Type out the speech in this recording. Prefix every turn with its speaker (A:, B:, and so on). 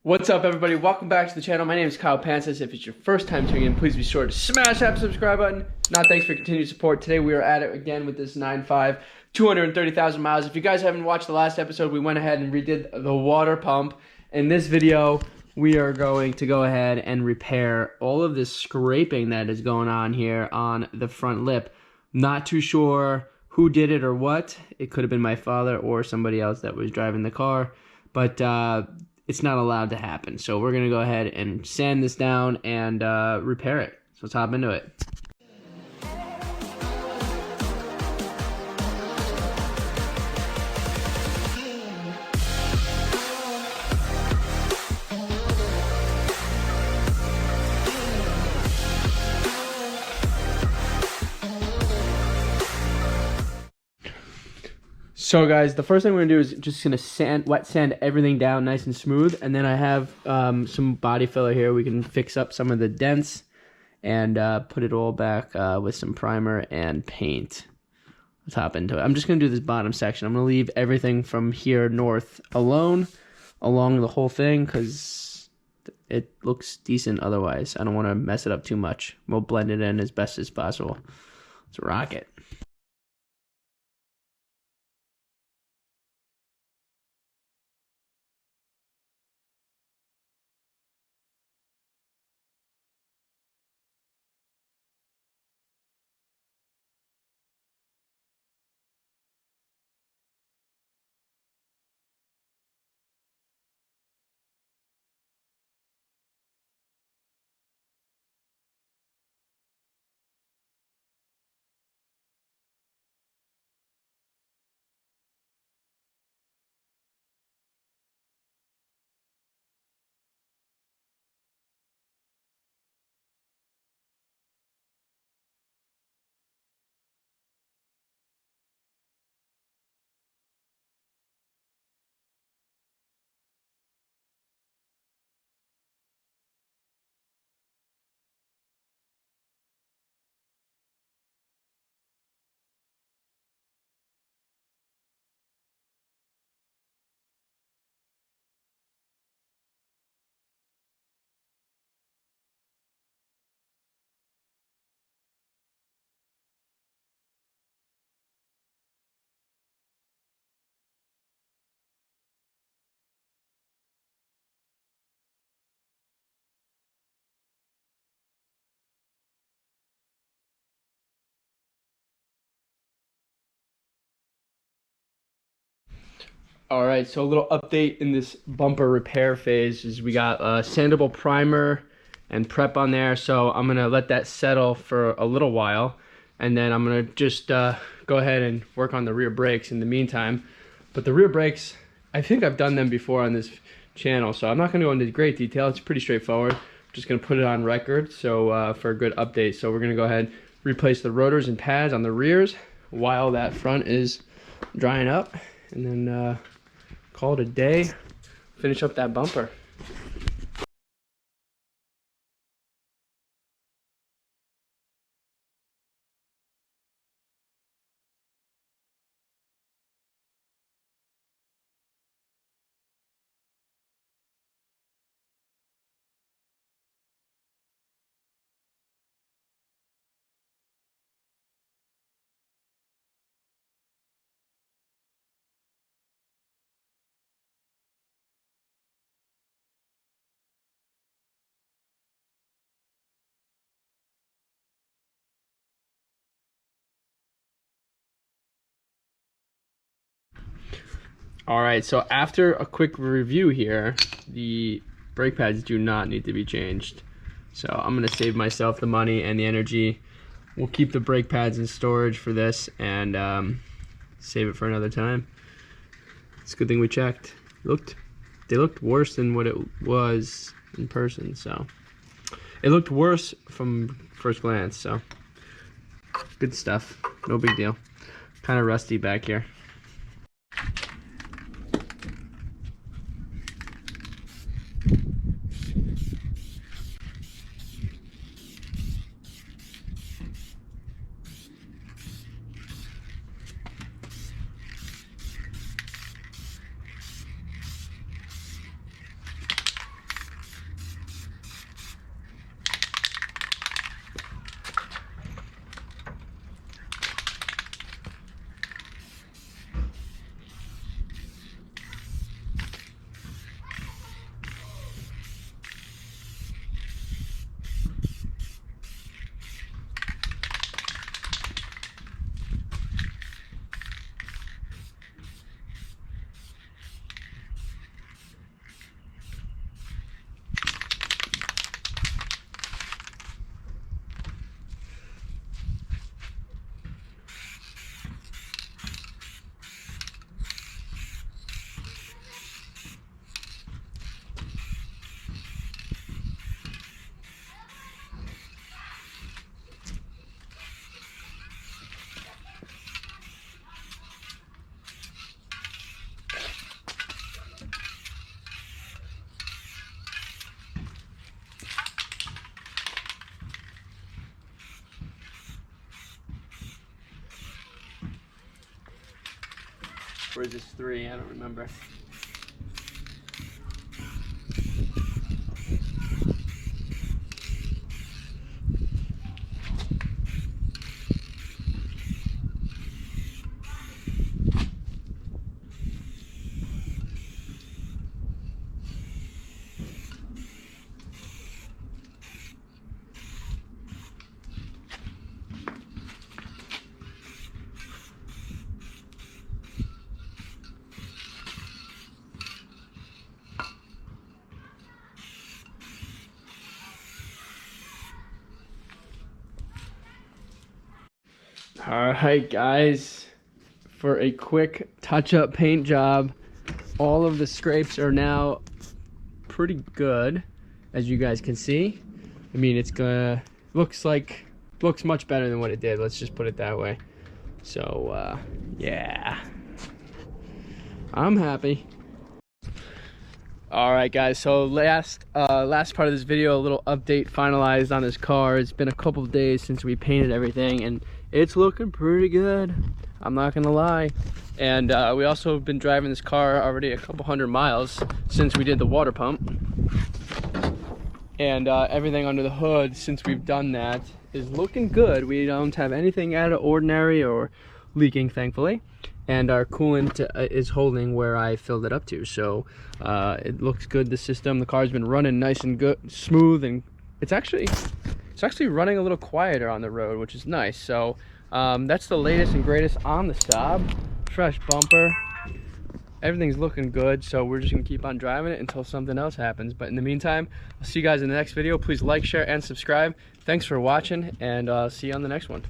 A: What's up, everybody? Welcome back to the channel. My name is Kyle Pancis. If it's your first time tuning in, please be sure to smash that subscribe button. Not thanks for continued support. Today we are at it again with this 9.5, 230,000 miles. If you guys haven't watched the last episode, we went ahead and redid the water pump. In this video, we are going to go ahead and repair all of this scraping that is going on here on the front lip. Not too sure who did it or what. It could have been my father or somebody else that was driving the car, but it's not allowed to happen. So we're going to go ahead and sand this down and repair it. So let's hop into it. So guys, the first thing we're gonna do is just gonna wet sand everything down nice and smooth, and then I have some body filler here. We can fix up some of the dents and put it all back with some primer and paint. Let's hop into it. I'm just gonna do this bottom section. I'm gonna leave everything from here north alone along the whole thing because it looks decent otherwise. I don't want to mess it up too much. We'll blend it in as best as possible. Let's rock it. All right, so a little update in this bumper repair phase is we got sandable primer and prep on there. So I'm gonna let that settle for a little while, and then I'm gonna just go ahead and work on the rear brakes in the meantime. But the rear brakes, I think I've done them before on this channel, so I'm not gonna go into great detail. It's pretty straightforward. I'm just gonna put it on record so for a good update. So we're gonna go ahead and replace the rotors and pads on the rears while that front is drying up, and then call it a day, finish up that bumper. All right, so after a quick review here, the brake pads do not need to be changed. So I'm gonna save myself the money and the energy. We'll keep the brake pads in storage for this and save it for another time. It's a good thing we checked. They looked worse than what it was in person, so. It looked worse from first glance, so. Good stuff, no big deal. Kind of rusty back here. Or is this 3? I don't remember. Alright guys, for a quick touch-up paint job, all of the scrapes are now pretty good, as you guys can see. I mean, it's gonna looks much better than what it did, let's just put it that way. So yeah, I'm happy. Alright guys, so last part of this video, a little update finalized on this car. It's been a couple of days since we painted everything, and it's looking pretty good, I'm not gonna lie. And we also have been driving this car already a couple hundred miles since we did the water pump. And everything under the hood since we've done that is looking good. We don't have anything out of ordinary or leaking, thankfully. And our coolant is holding where I filled it up to. So it looks good, the system. The car's been running nice and good, smooth, and it's actually running a little quieter on the road, which is nice. So that's the latest and greatest on the Saab. Fresh bumper, everything's looking good, so we're just gonna keep on driving it until something else happens. But in the meantime, I'll see you guys in the next video. Please like, share, and subscribe. Thanks for watching, and see you on the next one.